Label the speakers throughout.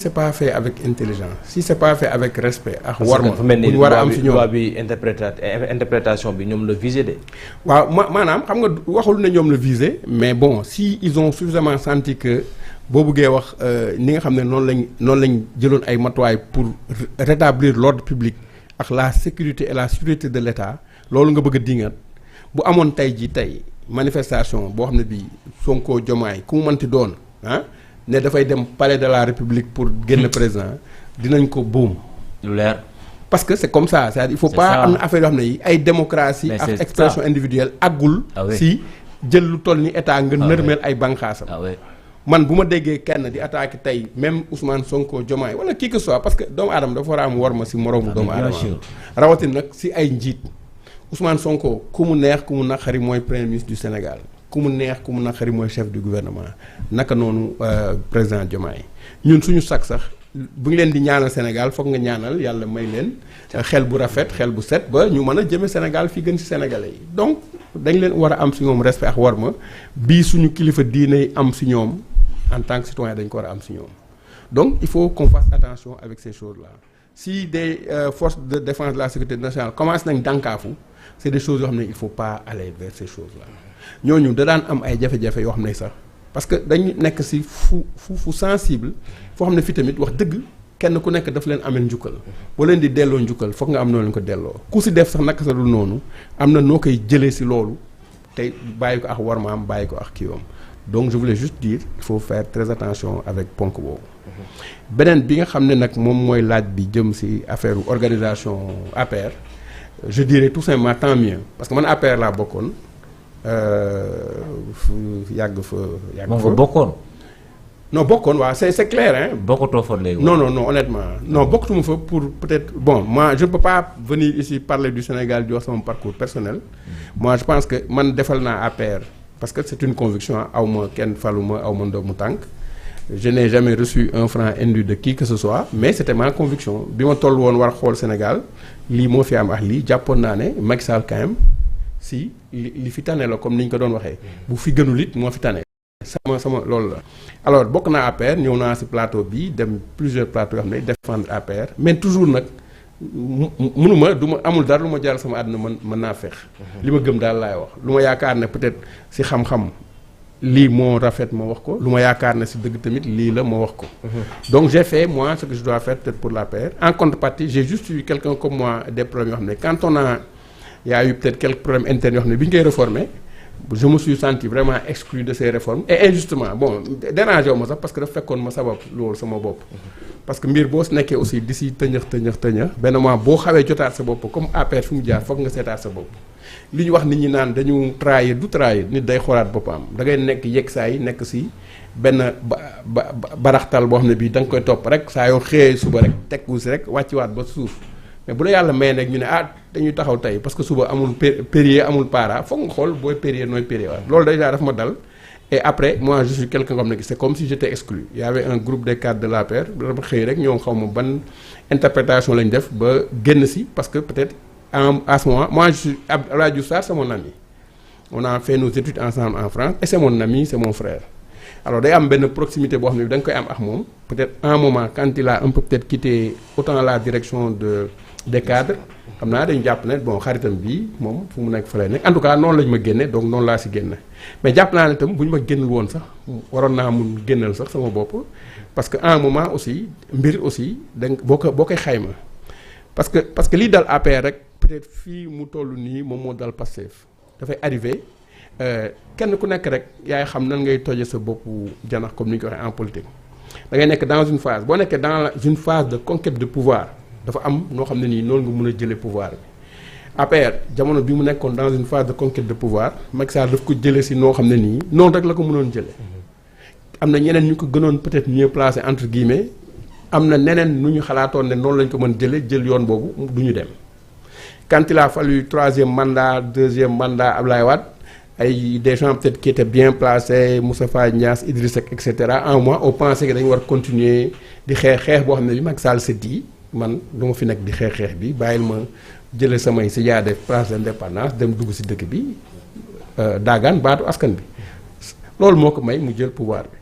Speaker 1: c'est pas fait avec intelligence si c'est pas fait avec respect ak warma
Speaker 2: bu ñu
Speaker 1: war a am ci ñoom
Speaker 2: loi bi interprétation bi ñoom la visé de.
Speaker 1: waaw maanaam xam nga waxul ne ñoom la visé mais bon si ils ont suffisamment senti que boo buggee wax ni nga xam ne noonu lañ jëloon ay matuwaay pour rétablir l'ordre public ak la sécurité et la sûreté de l'État loolu nga bëgg a dingat bu amoon tey manifestation boo xam ne bii Sonko Diomaye ku mu mënti doon ah ne dafay dem palais de la République pour génn président dinañ ko boom
Speaker 2: lu leer
Speaker 1: parce que c'est comme ça c'est-à-dire il faut pas am na affaire yoo xam ne yi ay démocratie ak expression individuelle àggul si jël lu toll ni état nga nërmeel ay banqaasam man bu ma déggee kenn di attaquer tey même Ousmane Sonko Diomaye wala qui que soit parce que doomu aadama dafa war a am worma si moroomu doomu aadama rawatina nag si ay njiit Ousmane Sonko ku mu neex ku mu naqari mooy premier ministre du Sénégal ku mu neex ku mu naqari mooy chef du gouvernement naka noonu président Diomaye ñun suñu sax bu ngi leen di ñaanal Sénégal foog nga ñaanal yàlla may leen xel bu rafet xel bu set ba ñu mën a jëme Sénégal fii gën ci Sénégalais yi donc dañ leen war a am si ñoom respect ak warma bii suñu kilifa diine yi am si ñoom en tant que citoyen dañ ko war a am si ñoom donc il faut qu'on fasse attention avec ces choses-là si des forces de défense de la sécurité nationale commencent nañ dànkaafu c'est des choses yoo xam ne il faut pas aller vers ces choses-là ñooñu da daan am ay jafe-jafe yoo xam ne sax parce que dañu nekk ci fu sensible foo xam ne fi tamit wax dëgg kenn ku nekk daf leen amee njukkal boo leen di delloo njukkal foog nga am noo leen ko delloo ku ci def sax naka sa dul noonu am na noo koy jëlee ci loolu tey bàyyi ko ak warmaam bàyyi ko ak kiiwam donc je voulais juste dire il faut faire très attention avec ponk boobu beneen bi nga xam ne nag moom mooy laaj bi jëm ci affaire organisation APR je dirais tout simplement tant mieux parce que man APR laa bokkoon yàgg fa
Speaker 2: bokkoon.
Speaker 1: non bokkoon waaw c'est clair hein.
Speaker 2: bokkutoo fa léegi.
Speaker 1: non honnêtement non bokkutuma fa pour peut-être bon moi je ne peux pas venir ici parler du Sénégal di wax sama parcours personnel. Moi je pense que man defal naa APR parce que c'est une conviction aw ma kenn faluma aw ma ndoomu tànk je n'ai jamais reçu un franc indu de qui que ce soit mais c'était ma conviction bi ma toll woon war xool Sénégal lii moo fi am ak lii jàppoon naa ne Macky Sall quand même si li fi tane la comme ni ñu ko doon waxee bu fi gënul it moo fi tane sama loolu la alors bokk naa APR ñëw naa ci plateau bi dem plusieurs plateaux yoo xam ne défendre APR mais toujours nag mënuma du ma amul dara lu ma jaral sama àdduna mën naa feex li ma gëm daal laay wax lu ma yaakaar ne peut-être ci xam-xam lii moo rafet ma wax ko lu ma yaakaar ne ci dëgg tamit lii la ma wax ko donc j'ai fait moi ce que je dois faire peut-être pour l'APR en contrepartie j'ai juste eu quelqu'un comme moi des problèmes yoo xam ne quand on y a eu peut-être quelques problèmes internes yoo xam ne bi ñu koy réformer je me suis senti vraiment exclu de ces réformes et injustement bon dérangé wu ma sax parce que dafa fekkoon ma sabab loolu sama bopp parce que mbir boo si nekkee aussi di si tëñëx benn moment boo xawee jotaat sa bopp comme APR fi mu jaar foog nga seetaat sa bopp li ñu wax nit ñi naan dañu trahir du trahir nit day xoolaat boppam da ngay nekk yegg saa yi nekk si benn baraxtal boo xam ne bii da nga koy topp rek saa yoo xëyee suba rek tekku si rek wàcciwaat ba suuf mais bu la yàlla may nag ñu ne dañuy taxaw tey parce que suba amul périer amul para foog nga xool booy périer nooy périer waat loolu déjà daf ma dal et après moi je suis quelqu'un comme ne c'est comme si j'étais exclu il y avait un groupe des cadres de l'APR dama xëy rek ñoom xaw ma ban interprétation lañ def ba génn si parce que peut-être à ce moment moi je suis Abdoulaye Diouf Sarr c'est mon ami on a fait nos études ensemble en France et c'est mon ami c'est mon frère alors day am benn proximité boo xam ne da nga koy am ak moom peut-être un moment quand il a un peu peut-être quitté autant la direction des cadres xam naa dañu jàpp ne bon xaritam bii moom fu mu nekk fa lay nekk en tout cas noonu lañu ma génne donc noonu laa si génne mais jàpp naa ne tam bu ñu ma génnul woon sax waroon naa mun génnal sax sama bopp parce que à un moment aussi mbir aussi danga boo koy xayma parce que lii dal APR rek peut-être fii mu toll nii moom moo dal Pastef dafay arrivé kenn ku nekk rek yaay xam nan ngay toje sa boppu janax comme ni ñu ko waxee en politique da ngay nekk dans une phase boo nekkee dans une phase de conquête de pouvoir dafa am noo xam ne nii noonu nga mën a jëlee pouvoir bi APR jamono bi mu nekkoon dans une phase de conquête de pouvoir Macky Sall daf ko jëlee si noo xam ne nii noonu rek la ko mënoon jëlee am na ñeneen ñu ko gënoon peut-être mieux placé entre guillemets am na neneen nu ñu xalaatoon ne noonu lañ ko mën jëlee jël yoon boobu du ñu dem quand il a fallu troisième mandat deuxième mandat Abdoulaye Wade ay des gens peut-être qui étaient bien placés Moustapha Niasse Idriss Seck et cetera en moi on pensait que dañu war continuer di xeex boo xam ne bi Macky Sall s'est dit man du ma fi nekk di xeex bi bàyyil ma jëlee samay si yaa def place d'indépendance dem dugg si dëkk bi daagaan baatu askan bi loolu moo ko may mu jël pouvoir bi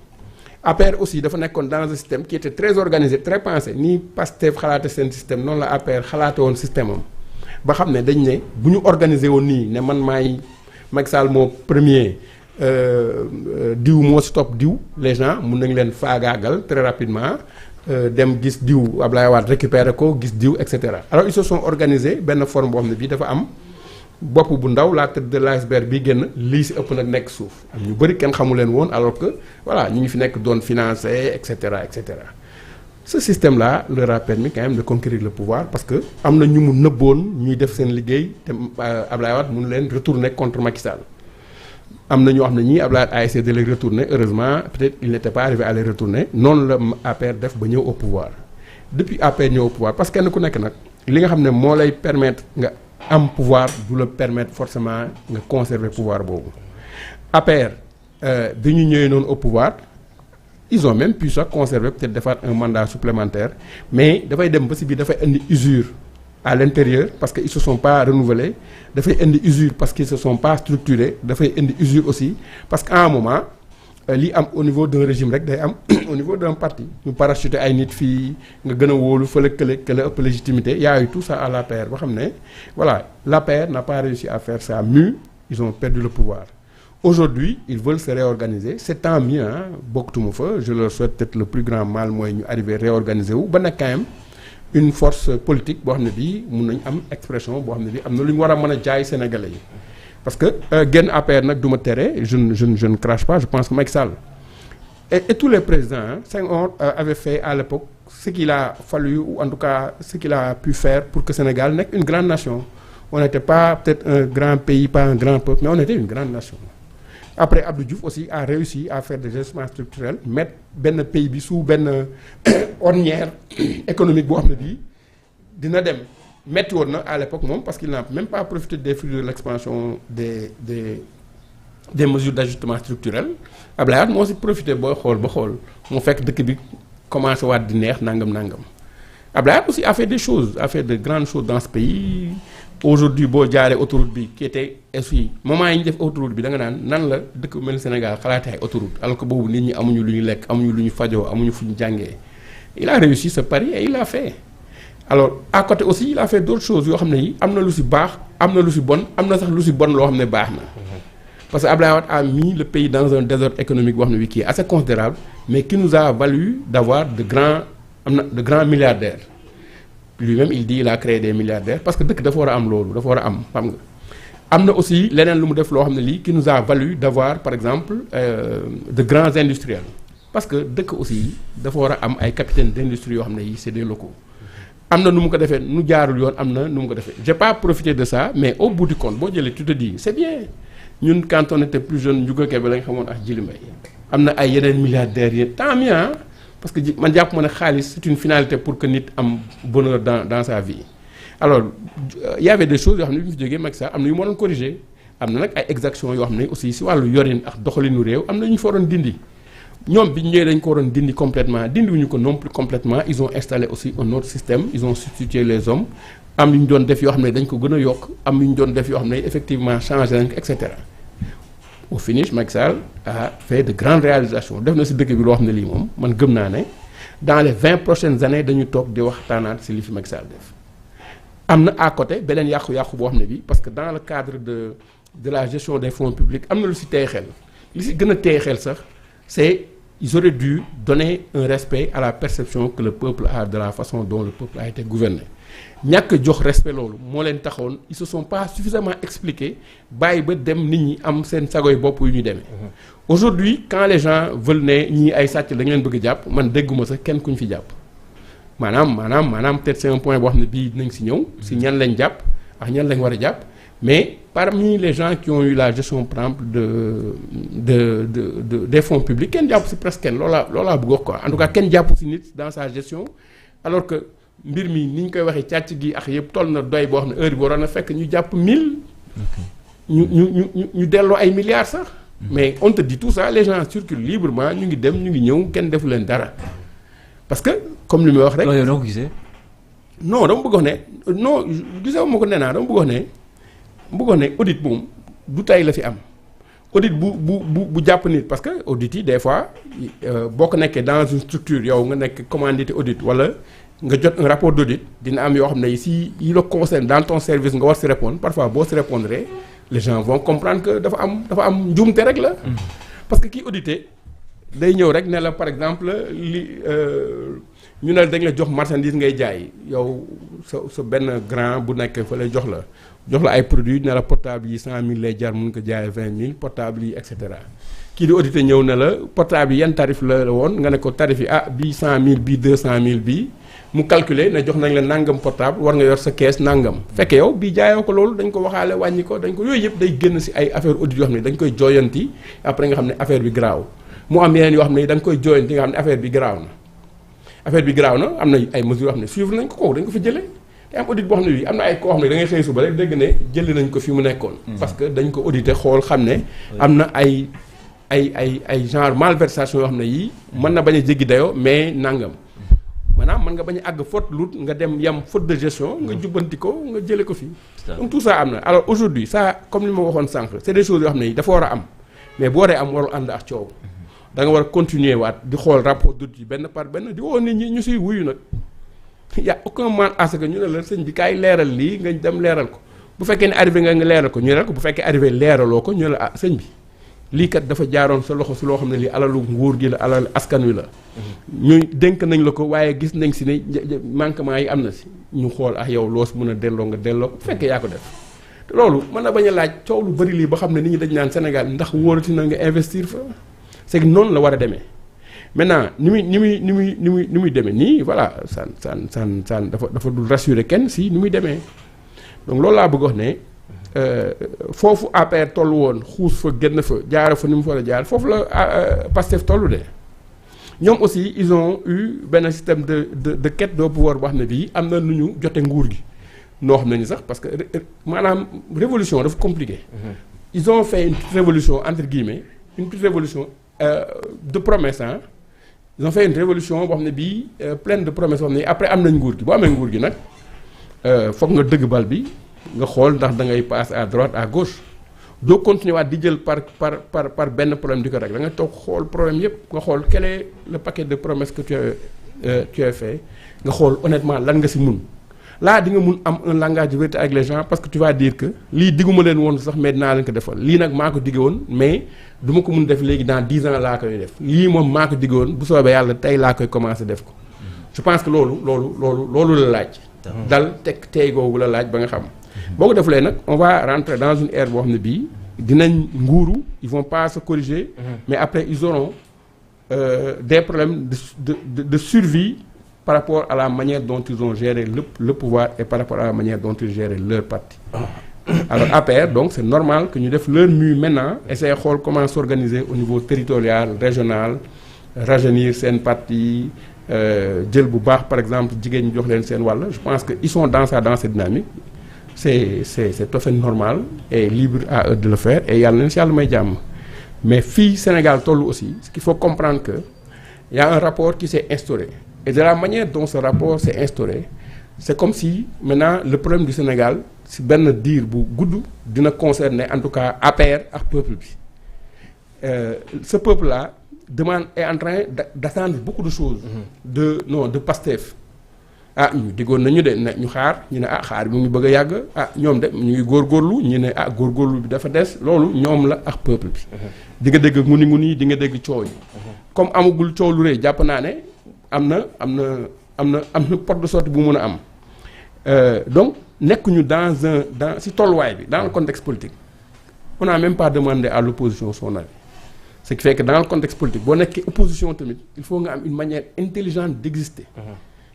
Speaker 1: APR aussi dafa nekkoon dans un système qui était très organisé très pensé ni Pastef xalaate seen système noonu la APR xalaate woon système am ba xam ne dañ ne bu ñu organiser woon nii ne man maay Macky Sall moo premier diw moo si topp diw les gens mun nañ leen faagaagal très rapidement dem gis diw Ablaye Wade récupérer ko gis diw et cetera alors ils se sont organisés benn forme boo xam ne bii dafa am bopp bu ndaw la tête de l'iceberg bi génn lii si ëpp nag nekk suuf am ñu bëri kenn xamu leen woon alors que voilà ñu ngi fi nekk doon financer et cetera et cetera ce système là leur a permis quand même de conquérir le pouvoir parce que am na ñu mu nëbboon ñuy def seen liggéey te Ablaye Wade mun leen retourner contre Macky Sall am na ñoo xam ne ñii Ablaye Wade a essayé de les retourner heureusement peut-être il n'était pas arrivé à les retourner noonu la APR def ba ñëw au pouvoir depuis APR ñëw au pouvoir parce que kenn ku nekk nag li nga xam ne moo lay permettre nga am pouvoir du la permettre forcément nga conserver pouvoir boobu APR bi ñu ñëwee noonu au pouvoir ils ont même pu sax conserver peut-être defaat un mandat supplémentaire mais dafay dem ba si biir dafay indi usure à l'intérieur parce que ils se sont pas renouvelés dafay indi usure parce qu'ils se sont pas structurés dafay indi usure aussi parce qu'à un moment li am au niveau d'un régime rek day am au niveau d'un parti ñu parachuter ay nit fii nga gën a wóolu fële kële ëpp légitimité y a eu tout ça à l'APR ba xam ne voilà l'APR n'a pas réussi à faire ça mue ils ont perdu le pouvoir aujourd'hui ils veulent se réorganiser c'est tant mieux bokkutuma fa je leur souhaite peut-être le plus grand mal mooy ñu arriver réorganiser wu ba nag quand même une force politique boo xam ne bii mun nañ am expression boo xam ne bii am na lu ñu war a mën a jaay sénégalais yi parce que genn APR nag du ma tere je ne crache pas je pense que Macky Sall et tous les présidents Senghor avait fait à l'époque ce qu'il a fallu ou en tout cas ce qu'il a pu faire pour que Sénégal nekk une grande nation on n'était pas peut-être un grand pays pas un grand peuple mais on était une grande nation après Abdou Diouf aussi a réussi à faire des ajustements structurels mettre benn pays bi sous benn ornière économique boo xam ne bii dina dem metti woon na à l'époque moom parce qu'il n'a même pas profité des fruits de l'expansion des mesures d'ajustement structurel Abdoulaye Wade moo si profité booy xool ba xool mu fekk dëkk bi commencé waat di neex nangam Abdoulaye Wade aussi a fait des choses a fait de grandes choses dans ce pays aujourd'hui boo jaaree autoroute bi qui était aussi moment yi ñu def autoroute bi da nga naan nan la dëkk bu mel ni Sénégal xalaatee ay autoroute alors que boobu nit ñi amuñu lu ñu lekk amuñu lu ñu fajoo amuñu fu ñu jàngee il a réussi ce pari et il l'a fait alors à côté aussi il a fait d'autres choses yoo xam ne yi am na lu si baax am na lu si bon am na sax lu si bon loo xam ne baax na parce que Abdoulaye Wade a mis le pays dans un désordre économique boo xam ne bi qui est assez considérable mais qui nous a valu d'avoir de grands milliardaires lui-même il dit il a créé des milliardaires parce que dëkk dafa war a am loolu dafa war a am xam nga am na aussi leneen lu mu def loo xam ne lii qui nous a valu d'avoir par exemple de grands industriels parce que dëkk aussi dafa war a am ay capitaines d'industrie yoo xam ne yi c'est des locaux am na nu mu ko defee nu jaarul yoon am na nu mu ko defee j'ai pas profité de ça mais au bout du compte boo jëlee tu te dis c'est bien ñun quand on était plus jeune Ndiouga Kébé la nga xamoon ak Djily Mbaye am na ay yeneen milliardaires yi tant mieux parce que man jàpp ma ne xaalis c'est une finalité pour que nit am bonheur dans sa vie alors il y avait des choses yoo xam ne bi mu fi jógee Macky Sall am na yu ma doon corriger am na nag ay exactions yoo xam ne aussi si wàllu yorin ak doxalinu réew am na ñu fa waroon dindi ñoom bi ñëwee dañ ko waroon dindi complètement dindiwuñu ko non plus complètement ils ont installé aussi un autre système ils ont substitué les hommes am yu ñu doon def yoo xam ne dañ ko gën a yokk am yu ñu doon def yoo xam ne effectivement changé nañ ko et cetera au finish Macky Sall a fait de grandes réalisations def na si dëkk bi loo xam ne lii moom man gëm naa ne dans les 20 prochaines années dañu toog di waxtaanaat si li fi Macky Sall def am na à côté beneen yàqu-yàqu boo xam ne bi parce que dans le cadre de la gestion des fonds publics am na lu si tey xel li si gën a tey xel sax c'est ils auraient dû donner un respect à la perception que le peuple a de la façon dont le peuple a été gouverné ñàkk jox respect loolu moo leen taxoon ils se sont pas suffisamment expliqués bàyyi ba dem nit ñi am seen sagoy bopp yu ñu demee aujourd'hui quand les gens veulent ne ñii ay sàcc da ngeen bëgg a jàpp man dégguma sax kenn ku ñu fi jàpp maanaam peut-être c'est un point boo xam ne bii dinañ si ñëw si ñan lañ jàpp ak ñan lañ war a jàpp mais parmi les gens qui ont eu la gestion par exemple des fonds publics kenn jàpp si presque kenn loolaa bëgg wax quoi en tout cas kenn jàpp si nit dans sa gestion alors que mbir mi ni ñu koy waxee càcc gi ak yëpp toll na doy boo xam ne heure bi waroon na fekk ñu jàpp 1000 ñu delloo ay milliards sax mais on te dit tout ça les gens circulent librement ñu ngi dem ñu ngi ñëw kenn defu leen dara parce que comme li may wax rek
Speaker 2: loolu yow noo ko gisee
Speaker 1: non dama bëgg wax ne non gisee ma ko nee naa dama bëgg wax ne audit moom du tey la fi am audit bu jàpp nit parce que audit yi des fois boo ko nekkee dans une structure yow nga nekk commandité audit wala nga jot un rapport d'audit dina am yoo xam ne si yi la concerne dans ton service nga war si répondre parfois boo si répondre les gens vont comprendre que dafa am njuumte rek la. parce que kii audité day ñëw rek ne la par exemple li ñu ne dañ la jox marchandise ngay jaay yow sa benn grand bu nekk fa lay jox la ay produits ne la portable yi 100 000 lay jar mun ko jaayee 20 000 portable yi et cetera kii di audité ñëw ne la portable yi yan tarif la woon nga ne ko tarif yi bii 100 000 bii 200 000 bii mu calculer ne jox nañ la nangam portable war nga yor sa kees nangam fekk yow bii jaayoo ko loolu dañ ko waxaale wàññi ko dañ ko yooyu yëpp day génn si ay affaire audit yoo xam ne dañ koy jooyanti après nga xam ne affaire bi garaaw mu am yeneen yoo xam ne da nga koy jooyanti nga xam ne affaire bi garaaw na am na ay mesures yoo xam ne suivre nañ ko kooku dañ ko fi jëlee te am audit boo xam ne bii am na ay koo xam ne da ngay xëy suba rek dégg ne jëli nañ ko fi mu nekkoon. parce que dañ ko audité xool xam ne am na ay genre malversation yoo xam ne yii mën na bañ a jéggi dayoo mais nangam maanaam mën nga bañ a àgg faute lourde nga dem yam faute de gestion nga jubbanti ko nga jëlee ko fii. donc tout ça am na alors aujourd'hui ça comme li ma waxoon sànq c'est des choses yoo xam ne yi dafa war a am mais bu waree am warul ànd ak coow. da nga war a continuer waat di xool rapport d'audit yi benn par benn di woo nit ñi ñu siy wuyu nag y a aucun mal à ce que ñu ne la sëñ bi kaay leeral lii nga dem leeral ko bu fekkee ne arrivé nga leeral ko ñu leeral ko bu fekkee arrivé leeraloo ko ñu ne la sëñ bi lii kat dafa jaaroon sa loxo si loo xam ne lii alalu nguur gi la alal askan wi la. ñu dénk nañ la ko waaye gis nañ si ne manquement yi am na si ñu xool yow loo si mën a delloo nga delloo bu fekkee yaa ko def te loolu mën na bañ a laaj coow lu bari lii ba xam ne nit ñi dañ naan Sénégal ndax wóorati na nga investir fa. c'est que noonu la war a demee maintenant ni muy demee nii voilà san dafa dul rassurer kenn si ni muy demee donc loolu laa bëgg wax ne foofu APR tollu woon xuus fa génn fa jaare fa ni mu fa la jaar foofu la Pastef tollu de ñoom aussi ils ont eu benn système de quête de pouvoir boo xam ne bii am na nu ñu jote nguur gi noo xam ne ni sax parce que maanaam révolution dafa compliqué. Ils ont fait une petite révolution entre guillemets une petite révolution de promesses ils ont fait une révolution boo xam ne bii pleine de promesses boo xam ne après am nañ nguur gi boo amee nguur gi nag foog nga dëgg bal bi nga xool ndax da ngay passer à droite à gauche doo continuer waat di jël par benn problème di ko rek da nga toog xool problème yépp nga xool quel est le paquet de promesses que tu as fait nga xool honnêtement lan nga si mun là di nga mun am un langage de vérité avec les gens parce que tu vas dire que lii digguma leen woon sax mais dinaa leen ko defal lii nag maa ko digge woon mais du ma ko mun def léegi dans 10 ans laa koy def lii moom maa ko digge woon bu soobee yàlla tey laa koy commencer def ko je pense que loolu la laaj dal tey googu la laaj ba nga xam boo ko defulee nag on va rentrer dans une ère boo xam ne bii dinañ nguuru ils vont pas se corriger mais après ils auront des problèmes de survie par rapport à la manière dont ils ont géré le pouvoir et par rapport à la manière dont ils gèrent leur parti. Alors APR donc c'est normal que ñu def leur mue maintenant essayer xool comment s'organiser au niveau territorial régional rajeunir seen parti jël bu baax par exemple jigéen ñi jox leen seen wàll je pense que ils sont dans cette dynamique c'est tout à fait normal et libre à eux de le faire et yàlla na si yàlla may jàmm mais fii Sénégal tollu aussi ce qu'il faut comprendre que il y a un rapport qui s'est instauré et de la manière dont ce rapport s'est instauré c'est comme si maintenant le problème du Sénégal si benn diir bu gudd dina concerner en tout cas APR ak peuple bi ce peuple là est en train d'attendre beaucoup de choses de Pastef ñu diggoon nañu de ñu xaar ñu ne xaar bi mu ngi bëgg a yàgg ñoom de ñu ngi góorgóorlu ñu ne góorgóorlu bi dafa des loolu ñoom la ak peuple bi di nga dégg nguni di nga dégg coow yi comme amagul coow lu rëy jàpp naa ne am na porte de sortie bu mën a am donc nekkuñu dans si tolluwaay bi dans le contexte politique on n'a même pas demandé à l'opposition son avis ce qui fait que dans le contexte politique boo nekkee opposition tamit il faut nga am une manière intelligente d'exister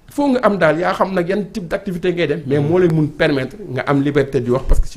Speaker 1: il faut nga am daal yaa xam nag yan type d'activité ngay dem mais moo lay mun permettre nga am liberté di wax parce que